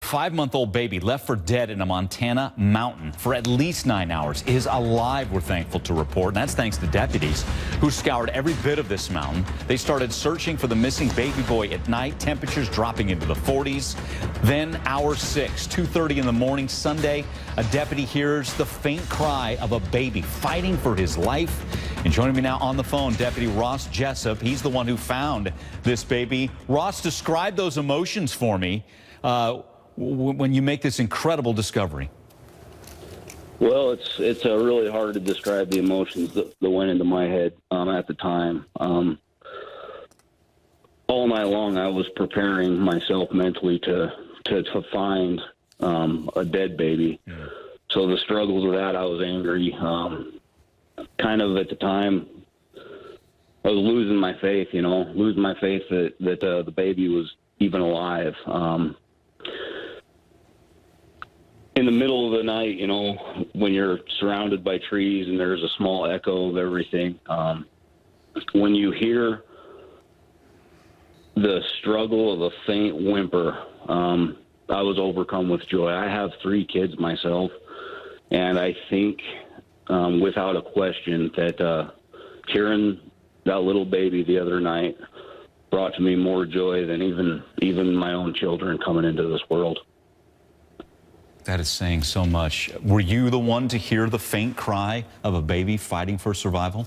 5-month-old baby left for dead in a Montana mountain for at least 9 hours is alive, we're thankful to report. And that's thanks to deputies who scoured every bit of this mountain. They started searching for the missing baby boy at night, temperatures dropping into the 40s. Then hour 6, 2:30 in the morning Sunday, a deputy hears the faint cry of a baby fighting for his life. And joining me now on the phone, Deputy Ross Jessop. He's the one who found this baby. Ross, describe those emotions for me when you make this incredible discovery. Well, it's really hard to describe the emotions that went into my head at the time. All night long, I was preparing myself mentally to find a dead baby. Yeah. So the struggles with that, I was angry. Kind of at the time, I was losing my faith. Losing my faith that the baby was even alive. In the middle of the night, when you're surrounded by trees and there's a small echo of everything, when you hear the struggle of a faint whimper, I was overcome with joy. I have 3 kids myself, and I think without a question that hearing that little baby the other night brought to me more joy than even my own children coming into this world. That is saying so much. Were you the one to hear the faint cry of a baby fighting for survival?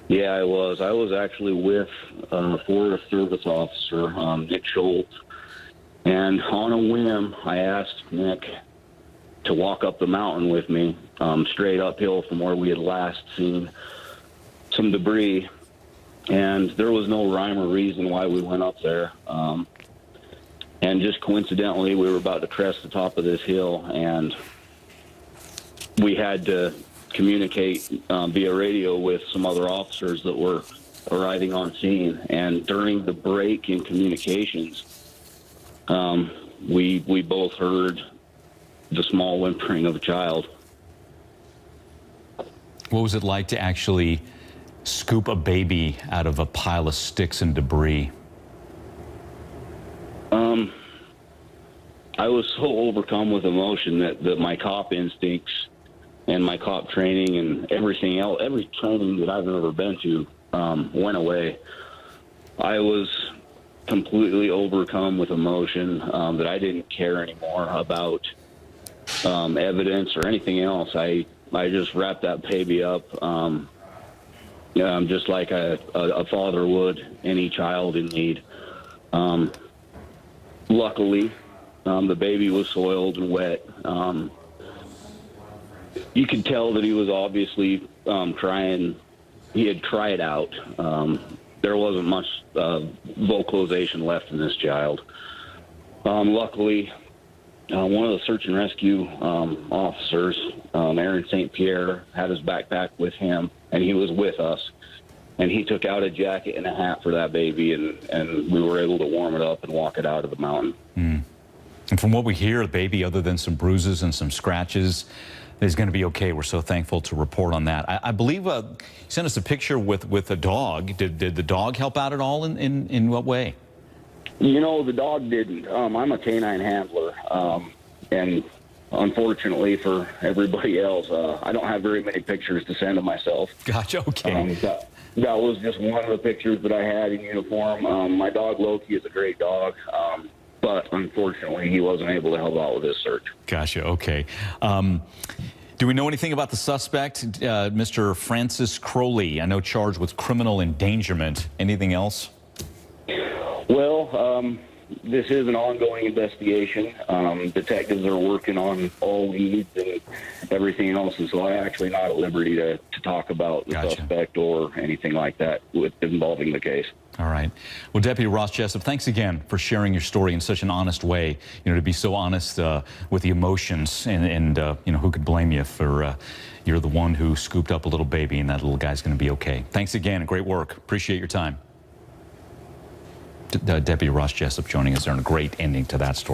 Yeah, I was. I was actually with Forest Service Officer Nick Schultz, and on a whim, I asked Nick to walk up the mountain with me, straight uphill from where we had last seen some debris, and there was no rhyme or reason why we went up there. And just coincidentally, we were about to crest the top of this hill, and we had to communicate via radio with some other officers that were arriving on scene. And during the break in communications, we both heard the small whimpering of a child. What was it like to actually scoop a baby out of a pile of sticks and debris? I was so overcome with emotion that my cop instincts and my cop training and everything else, every training that I've ever been to, went away. I was completely overcome with emotion that I didn't care anymore about evidence or anything else. I just wrapped that baby up just like a father would any child in need. Luckily, the baby was soiled and wet. You could tell that he was obviously trying. He had tried out. There wasn't much vocalization left in this child. Luckily, one of the search and rescue officers, Aaron St. Pierre, had his backpack with him, and he was with us. And he took out a jacket and a hat for that baby, and we were able to warm it up and walk it out of the mountain. Mm. And from what we hear, the baby, other than some bruises and some scratches, is going to be okay. We're so thankful to report on that. I believe you sent us a picture with a dog. Did the dog help out at all? In what way? The dog didn't. I'm a canine handler, and unfortunately for everybody else, I don't have very many pictures to send to myself. Gotcha, okay. That was just one of the pictures that I had in uniform. My dog Loki is a great dog, but unfortunately he wasn't able to help out with this search. Gotcha, okay. Do we know anything about the suspect, Mr. Francis Crowley? I know charged with criminal endangerment. Anything else? Well, this is an ongoing investigation. Detectives are working on all leads and everything else, and so I'm actually not at liberty to talk about the suspect or anything like that involving the case. All right. Well, Deputy Ross Jessop, thanks again for sharing your story in such an honest way. To be so honest with the emotions, and who could blame you for you're the one who scooped up a little baby, and that little guy's going to be okay. Thanks again, and great work. Appreciate your time. Deputy Ross Jessop joining us there, and a great ending to that story.